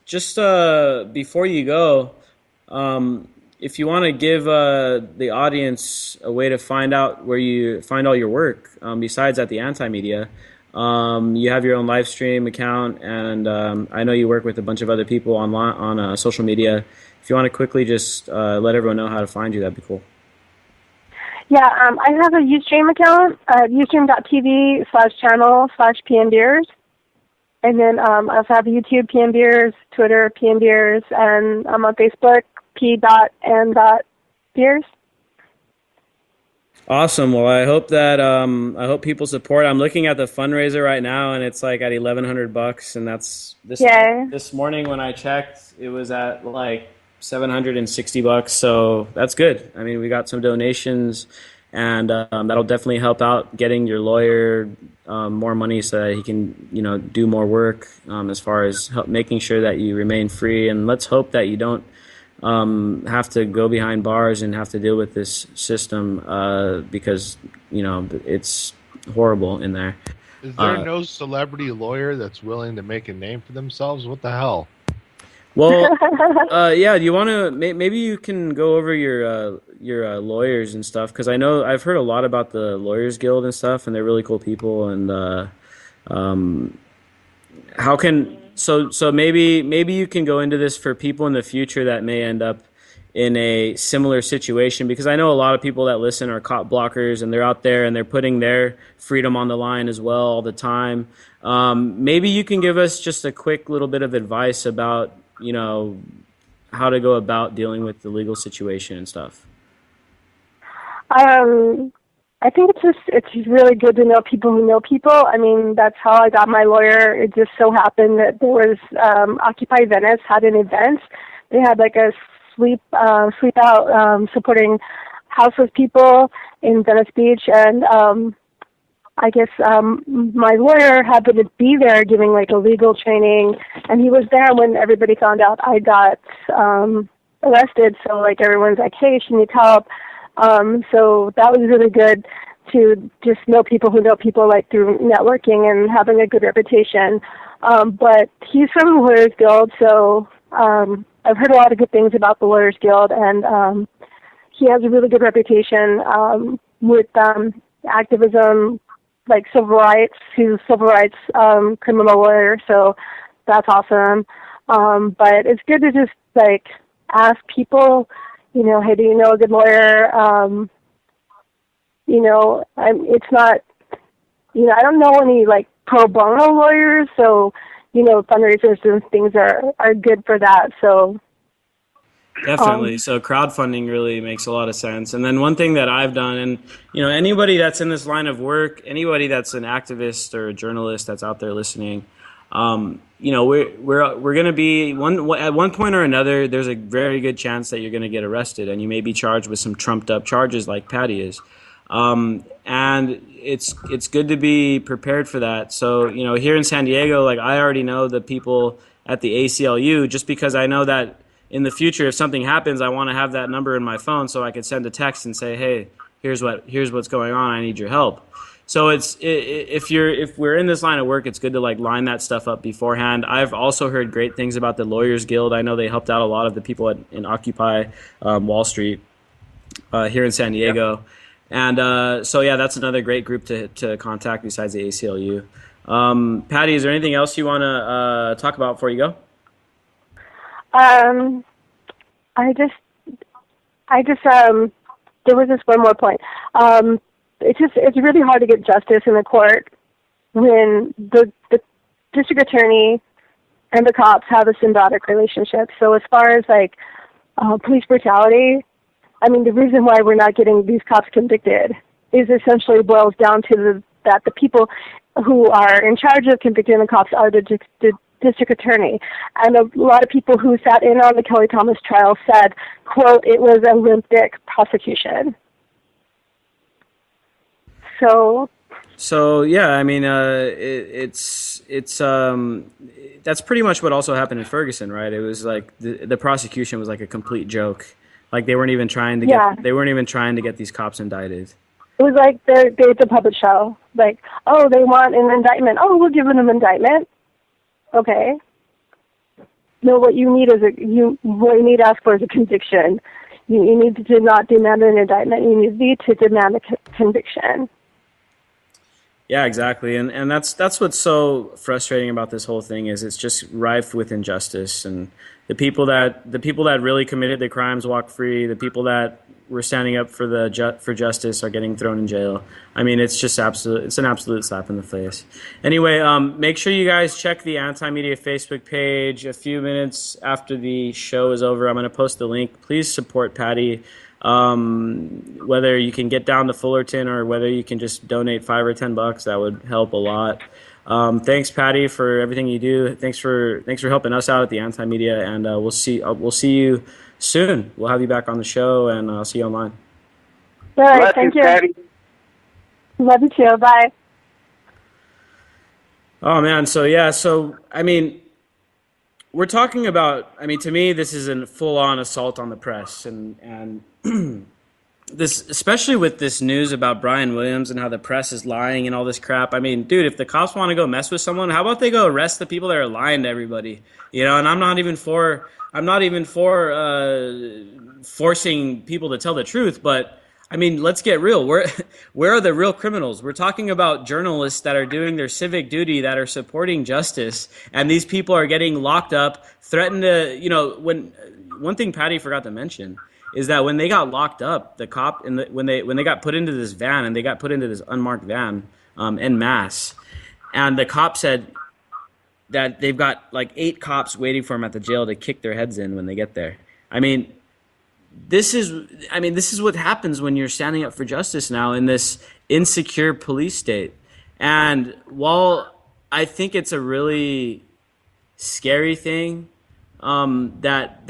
before you go, if you want to give the audience a way to find out where you find all your work, besides at the Anti-Media, you have your own live stream account, and I know you work with a bunch of other people online on social media. If you want to quickly just let everyone know how to find you, that'd be cool. Yeah, I have a Ustream account, ustream.tv/channel/PMBeers. And then I also have YouTube, PMBeers, Twitter, PMBeers, and I'm on Facebook, p.and.beers. Awesome. Well, I hope that I hope people support. I'm looking at the fundraiser right now, and it's like at $1,100, and that's this morning when I checked, it was at like $760. So that's good. I mean, we got some donations, and that'll definitely help out getting your lawyer more money so that he can do more work as far as making sure that you remain free. And let's hope that you don't have to go behind bars and have to deal with this system because it's horrible in there. Is there no celebrity lawyer that's willing to make a name for themselves? What the hell? Well, yeah. Do you want to? Maybe you can go over your lawyers and stuff, because I know I've heard a lot about the Lawyers Guild and stuff, and they're really cool people. And how can so maybe you can go into this for people in the future that may end up in a similar situation, because I know a lot of people that listen are cop blockers, and they're out there and they're putting their freedom on the line as well all the time. Maybe you can give us just a quick little bit of advice about how to go about dealing with the legal situation and stuff. I think it's really good to know people who know people. I mean, that's how I got my lawyer. It just so happened that there was Occupy Venice had an event. They had like a sleep out supporting houseless people in Venice Beach, and I guess my lawyer happened to be there giving like a legal training, and he was there when everybody found out I got arrested. So like everyone's like, hey, she needs help. So that was really good to just know people who know people, like through networking and having a good reputation. But he's from the Lawyers Guild, so I've heard a lot of good things about the Lawyers Guild, and he has a really good reputation with activism, like civil rights. He's a civil rights criminal lawyer, so that's awesome. But it's good to just like ask people, you know, hey, do you know a good lawyer? You know, it's not, you know, I don't know any like pro bono lawyers, so, you know, fundraisers and things are good for that. So Definitely. So crowdfunding really makes a lot of sense. And then one thing that I've done, and you know, anybody that's in this line of work, anybody that's an activist or a journalist that's out there listening, you know, we're going to be at one point or another. There's a very good chance that you're going to get arrested, and you may be charged with some trumped up charges like Patty is. And it's good to be prepared for that. So, you know, here in San Diego, like I already know the people at the ACLU, just because I know that in the future, if something happens, I want to have that number in my phone so I could send a text and say, hey, here's what's going on. I need your help. So if we're in this line of work, it's good to like line that stuff up beforehand. I've also heard great things about the Lawyers Guild. I know they helped out a lot of the people in Occupy Wall Street here in San Diego. Yep. And so, yeah, that's another great group to contact besides the ACLU. Patty, is there anything else you want to talk about before you go? I just, there was just one more point. It's really hard to get justice in the court when the district attorney and the cops have a symbiotic relationship. So as far as like police brutality, I mean, the reason why we're not getting these cops convicted is essentially boils down to that the people who are in charge of convicting the cops are the district attorney. And a lot of people who sat in on the Kelly Thomas trial said, quote, it was a limp dick prosecution. So yeah, I mean, it's that's pretty much what also happened in Ferguson, right? It was like the prosecution was like a complete joke. Like they weren't even trying to get these cops indicted. It was like it's a puppet show. Like, oh, they want an indictment. Oh, we'll give them an indictment. Okay. No, what you need to ask for is a conviction. You need to not demand an indictment. You need to demand a conviction. Yeah, exactly, and that's what's so frustrating about this whole thing is it's just rife with injustice, and the people that really committed the crimes walk free. The people that were standing up for justice are getting thrown in jail. I mean, it's just it's an absolute slap in the face. Anyway, make sure you guys check the Anti-Media Facebook page. A few minutes after the show is over, I'm going to post the link. Please support Patty. Whether you can get down to Fullerton or whether you can just donate $5 or $10, that would help a lot. Thanks, Patty, for everything you do. Thanks for helping us out at the Anti-Media, and we'll see you soon. We'll have you back on the show, and I'll see you online. All right, thank you. Patty. Love you too. Bye. Oh man, so I mean, we're talking about. I mean, to me, this is a full-on assault on the press, and this, especially with this news about Brian Williams and how the press is lying and all this crap. I mean, dude, if the cops want to go mess with someone, how about they go arrest the people that are lying to everybody? You know, and I'm not even for forcing people to tell the truth, but I mean, let's get real. Where are the real criminals? We're talking about journalists that are doing their civic duty, that are supporting justice, and these people are getting locked up, threatened to, you know, one thing Patty forgot to mention is that when they got locked up, the cop when they got put into this van, and they got put into this unmarked van en masse, and the cop said that they've got like 8 cops waiting for them at the jail to kick their heads in when they get there. I mean, this is what happens when you're standing up for justice now in this insecure police state. And while I think it's a really scary thing that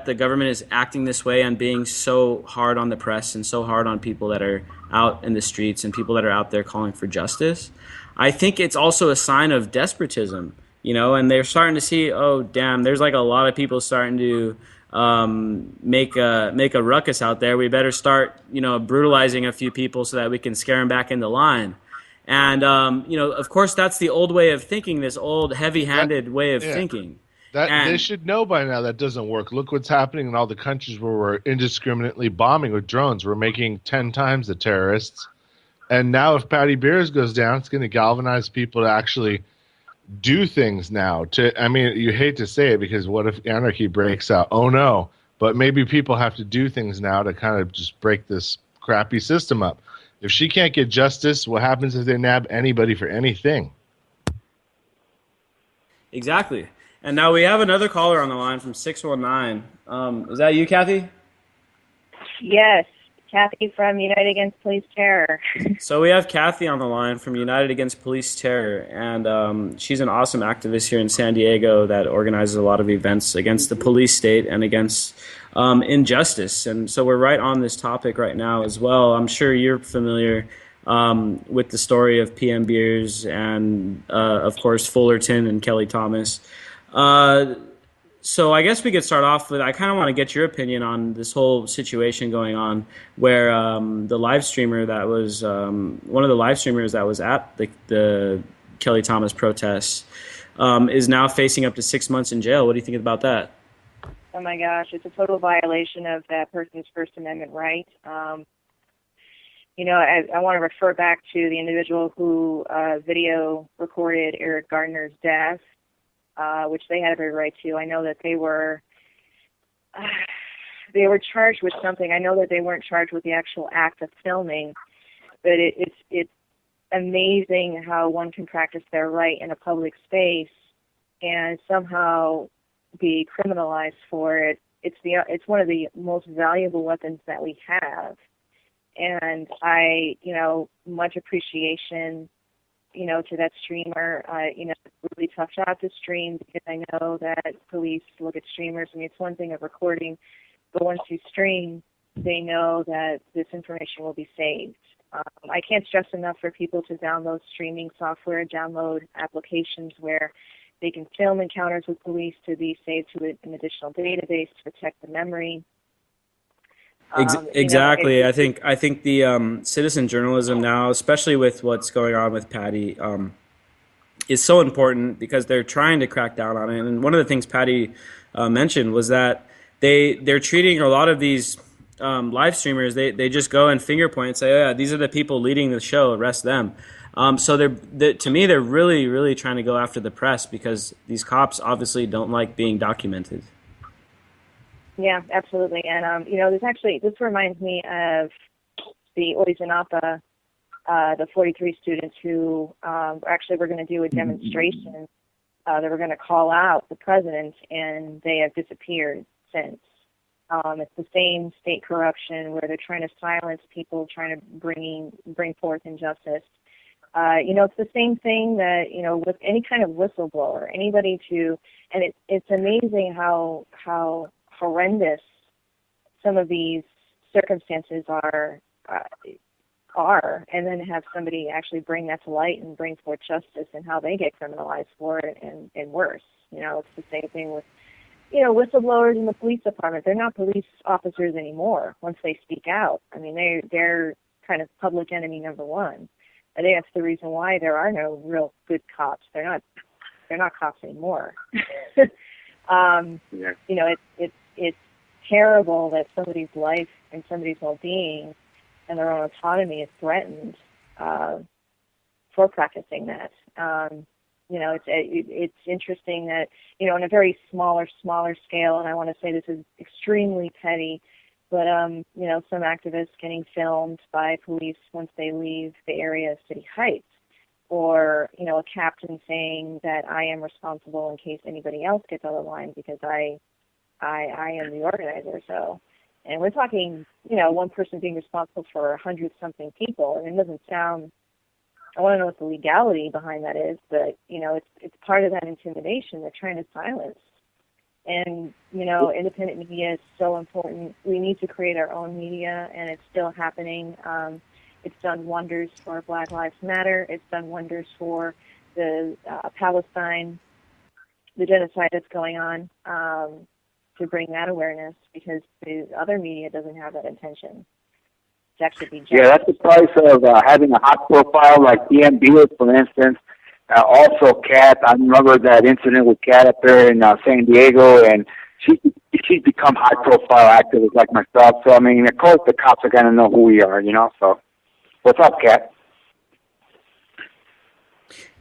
the government is acting this way and being so hard on the press and so hard on people that are out in the streets and people that are out there calling for justice, I think it's also a sign of despotism. And they're starting to see, oh damn, there's like a lot of people starting to make a ruckus out there. We better start, brutalizing a few people so that we can scare them back into line. And of course, that's the old way of thinking. This old, heavy-handed way of Yeah. thinking. That they And should know by now that doesn't work. Look what's happening in all the countries where we're indiscriminately bombing with drones. We're making 10 times the terrorists. And now if Patty Beers goes down, it's going to galvanize people to actually do things now. I mean, you hate to say it because what if anarchy breaks out? Oh no. But maybe people have to do things now to kind of just break this crappy system up. If she can't get justice, what happens if they nab anybody for anything? exactly. And now we have another caller on the line from 619. Is that you, Kathy? Yes, Kathy from United Against Police Terror. So we have Kathy on the line from United Against Police Terror, and she's an awesome activist here in San Diego that organizes a lot of events against the police state and against injustice. And so we're right on this topic right now as well. I'm sure you're familiar with the story of PM Beers and, of course, Fullerton and Kelly Thomas. So I guess we could start off with, I kind of want to get your opinion on this whole situation going on where the live streamer that was, one of the live streamers that was at the Kelly Thomas protests is now facing up to 6 months in jail. What do you think about that? Oh my gosh, it's a total violation of that person's First Amendment right. I want to refer back to the individual who video recorded Eric Gardner's death, which they had every right to. I know that they were charged with something. I know that they weren't charged with the actual act of filming, but it's amazing how one can practice their right in a public space and somehow be criminalized for it. It's one of the most valuable weapons that we have, and I much appreciation to that streamer. Really tough job to stream because I know that police look at streamers. I mean, it's one thing of recording, but once you stream, they know that this information will be saved. I can't stress enough for people to download streaming software, download applications where they can film encounters with police to be saved to an additional database to protect the memory. Exactly. I think the citizen journalism now, especially with what's going on with Patty, is so important because they're trying to crack down on it. And one of the things Patty mentioned was that they're treating a lot of these live streamers. They just go and finger point and say, oh, yeah, these are the people leading the show. Arrest them. So to me, they're really, really trying to go after the press because these cops obviously don't like being documented. Yeah, absolutely. And, this reminds me of the Oizinapa, the 43 students who actually were going to do a demonstration. They were going to call out the president, and they have disappeared since. It's the same state corruption where they're trying to silence people, trying to bring forth injustice. It's the same thing that, with any kind of whistleblower, and it's amazing how horrendous some of these circumstances are, and then have somebody actually bring that to light and bring forth justice and how they get criminalized for it and worse. It's the same thing with, whistleblowers in the police department. They're not police officers anymore once they speak out. I mean, they're kind of public enemy number one. I think that's the reason why there are no real good cops. They're not cops anymore. It's terrible that somebody's life and somebody's well-being and their own autonomy is threatened for practicing that. It's interesting that on a very smaller scale, and I want to say this is extremely petty, but some activists getting filmed by police once they leave the area of City Heights, or a captain saying that I am responsible in case anybody else gets out of line because I am the organizer. So, and we're talking, one person being responsible for 100-something people, and it doesn't sound. I want to know what the legality behind that is, but it's part of that intimidation they're trying to silence. And independent media is so important. We need to create our own media, and it's still happening. It's done wonders for Black Lives Matter. It's done wonders for the Palestine the genocide that's going on, to bring that awareness, because the other media doesn't have that intention. It's actually be just. Yeah, that's the price of having a hot profile like DMB, for instance. Also, Kat, I remember that incident with Kat up there in San Diego, and she's become high-profile activists like myself. So, I mean, of course the cops are going to know who we are, you know. So, what's up, Kat?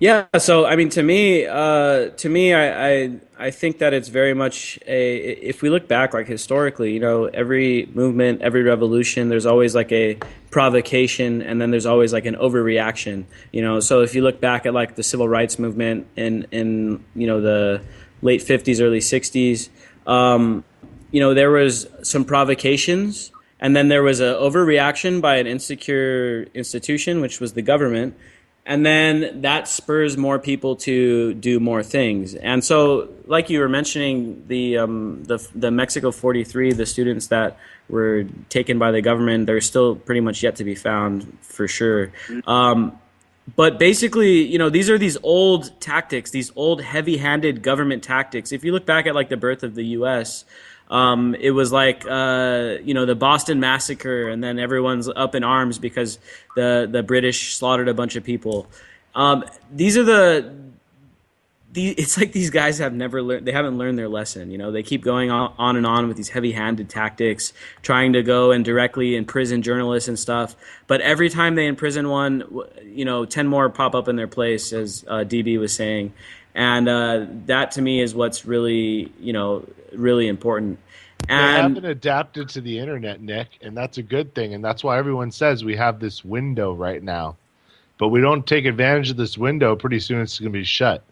Yeah, so I mean, to me, I think that it's very much a. If we look back, like historically, you know, every movement, every revolution, there's always like a provocation, and then there's always like an overreaction. You know, so if you look back at like the civil rights movement in you know the late '50s, early '60s, you know, there was some provocations, and then there was an overreaction by an insecure institution, which was the government. And then that spurs more people to do more things. And so, like you were mentioning, the Mexico 43, the students that were taken by the government, they're still pretty much yet to be found for sure. But basically, you know, these old tactics, these old heavy-handed government tactics. If you look back at like the birth of the U.S., it was like you know, the Boston Massacre, and then everyone's up in arms because the British slaughtered a bunch of people. These are it's like these guys have never learned. They haven't learned their lesson. You know, they keep going on and on with these heavy-handed tactics, trying to go and directly imprison journalists and stuff. But every time they imprison one, you know, 10 more pop up in their place, as DB was saying. And that to me is what's really, you know, really important. And they haven't adapted to the internet, Nick, and that's a good thing. And that's why everyone says we have this window right now. But we don't take advantage of this window, pretty soon it's going to be shut.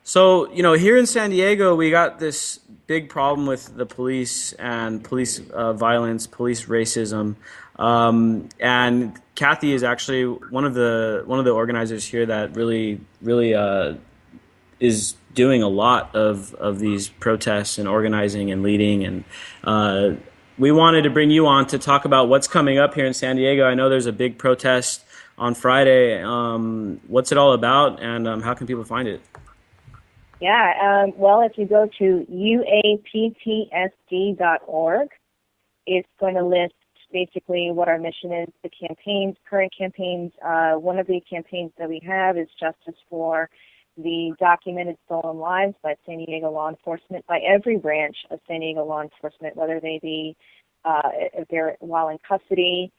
So, you know, here in San Diego, we got this big problem with the police and police violence, police racism. And Kathy is actually one of the organizers here that really is doing a lot of these protests and organizing and leading. And we wanted to bring you on to talk about what's coming up here in San Diego. I know there's a big protest on Friday. What's it all about, and how can people find it? Yeah, well, if you go to uaptsd.org, it's going to list basically what our mission is, the campaigns, current campaigns. One of the campaigns that we have is Justice for the Documented Stolen Lives by San Diego law enforcement, by every branch of San Diego law enforcement, whether they be if they're while in custody.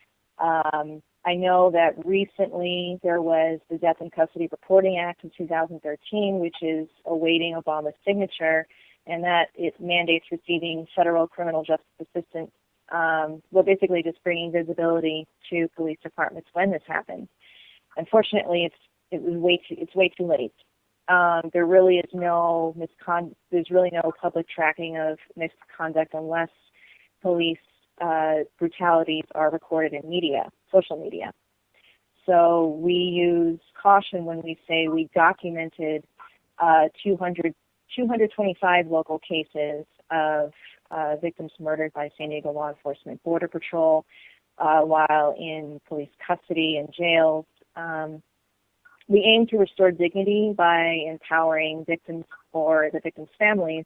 I know that recently there was the Death in Custody Reporting Act of 2013, which is awaiting Obama's signature, and that it mandates receiving federal criminal justice assistance. Well, basically just bringing visibility to police departments when this happens. Unfortunately, it's way too late. There really is there's really no public tracking of misconduct unless police brutalities are recorded in media, social media. So we use caution when we say we documented 225 local cases of victims murdered by San Diego law enforcement, Border Patrol, while in police custody and jails. We aim to restore dignity by empowering victims or the victims' families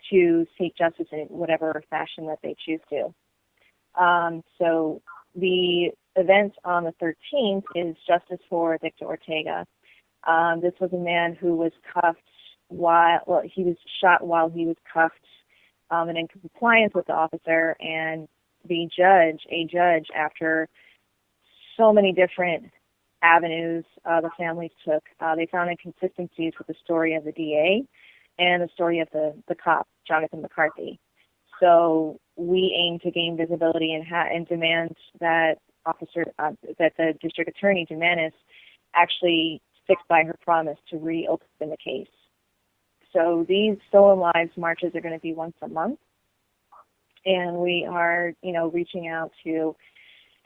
to seek justice in whatever fashion that they choose to. So the event on the 13th is Justice for Victor Ortega. This was a man who was cuffed he was shot while he was cuffed and in compliance with the officer, and a judge, after so many different avenues the families took, they found inconsistencies with the story of the DA and the story of the cop, Jonathan McCarthy. So we aim to gain visibility and demand that that the district attorney, Dumanis, actually sticks by her promise to reopen the case. So these Stolen Lives marches are going to be once a month, and we are, reaching out to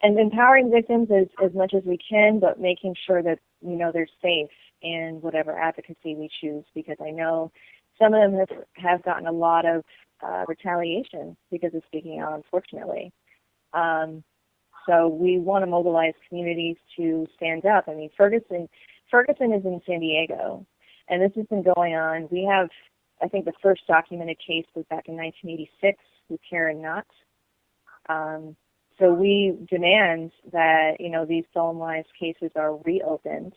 and empowering victims as much as we can, but making sure that, they're safe in whatever advocacy we choose, because I know some of them have gotten a lot of retaliation because of speaking out, unfortunately. So we want to mobilize communities to stand up. I mean, Ferguson is in San Diego, and this has been going on. We have I think the first documented case was back in 1986 with Karen Knott. So we demand that, these stolen lives cases are reopened.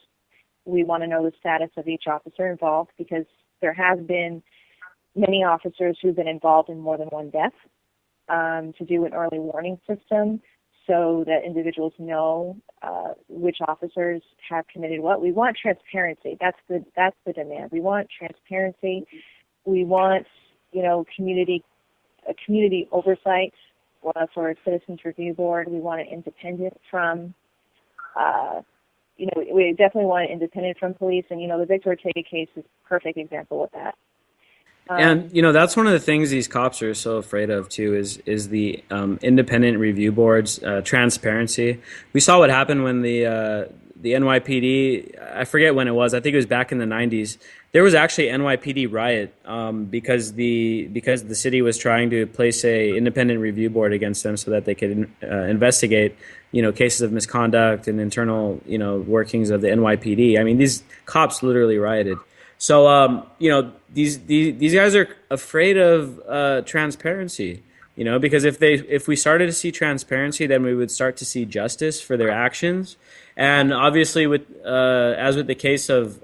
We want to know the status of each officer involved, because there have been many officers who've been involved in more than one death, to do an early warning system so that individuals know which officers have committed what. We want transparency. That's the demand. We want transparency. We want, community oversight for a citizens review board. We want it independent from, we definitely want it independent from police. And, the Victor Ortega case is a perfect example of that. And that's one of the things these cops are so afraid of too, is the independent review boards, transparency. We saw what happened when the NYPD, I forget when it was, I think it was back in the 90s. There was actually an NYPD riot because the city was trying to place a independent review board against them so that they could investigate cases of misconduct and internal workings of the NYPD. I mean, these cops literally rioted. So these guys are afraid of transparency, because if we started to see transparency, then we would start to see justice for their actions. And obviously, as with the case of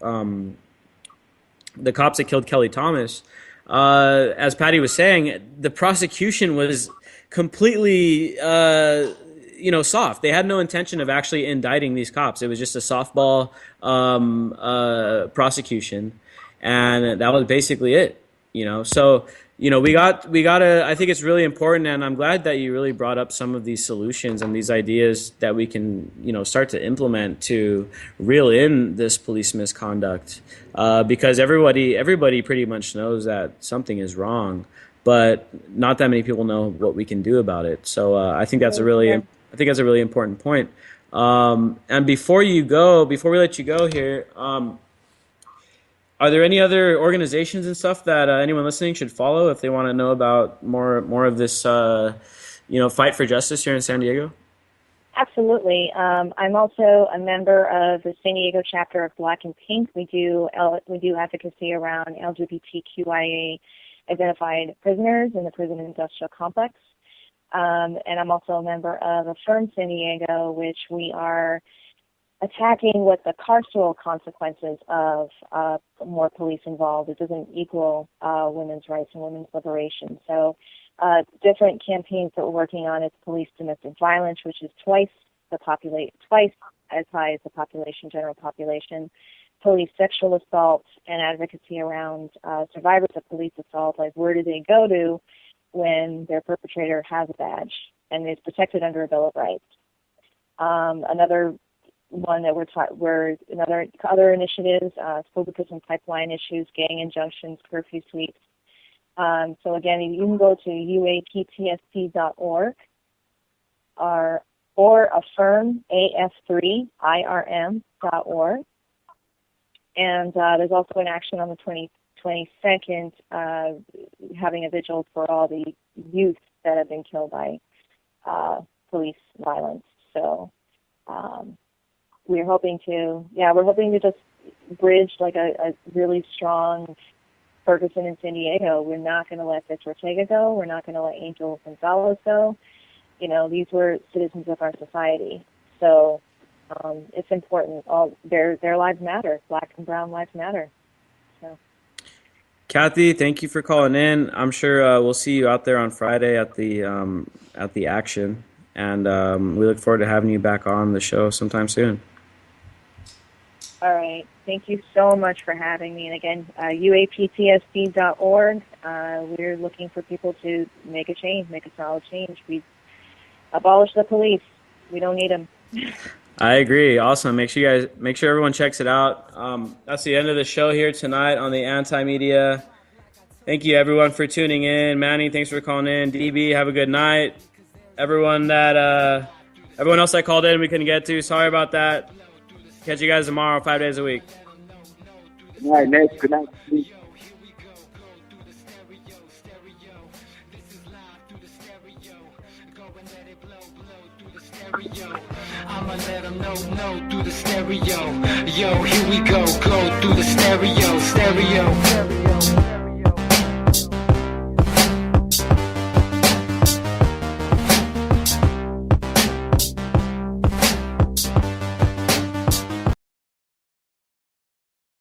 the cops that killed Kelly Thomas, as Patty was saying, the prosecution was completely soft. They had no intention of actually indicting these cops. It was just a softball prosecution. And that was basically it, So, we got to, I think it's really important, and I'm glad that you really brought up some of these solutions and these ideas that we can, start to implement to reel in this police misconduct, because everybody pretty much knows that something is wrong, but not that many people know what we can do about it. So I think that's a really important point. And before we let you go here, are there any other organizations and stuff that anyone listening should follow if they want to know about more of this, fight for justice here in San Diego? Absolutely. I'm also a member of the San Diego chapter of Black and Pink. We do advocacy around LGBTQIA identified prisoners in the prison industrial complex. And I'm also a member of Affirm San Diego, which we are attacking what the carceral consequences of more police involved. It doesn't equal women's rights and women's liberation. So different campaigns that we're working on is police domestic violence, which is twice as high as the general population, police sexual assault, and advocacy around survivors of police assault, like where do they go to when their perpetrator has a badge and is protected under a Bill of Rights. Another one that other initiatives, school to prison pipeline issues, gang injunctions, curfew sweeps. So again, you can go to uaptsd.org or affirm AF3IRM.org. And there's also an action on the 22nd, having a vigil for all the youth that have been killed by police violence. So we're hoping to just bridge like a really strong Ferguson in San Diego. We're not going to let Victor Ortega go. We're not going to let Angel Gonzalez go. These were citizens of our society. So it's important. Their lives matter. Black and brown lives matter. So. Kathy, thank you for calling in. I'm sure we'll see you out there on Friday at the action, and we look forward to having you back on the show sometime soon. All right. Thank you so much for having me. And again, uaptsd.org. We're looking for people to make a change, make a solid change. We abolish the police. We don't need them. I agree. Awesome. Make sure everyone checks it out. That's the end of the show here tonight on the Anti-Media. Thank you everyone for tuning in. Manny, thanks for calling in. DB, have a good night. Everyone else that called in we couldn't get to, sorry about that. Catch you guys tomorrow, 5 days a week. Good night, Nick. Good night. I'ma let them know through the stereo. Yo, here we go through the stereo.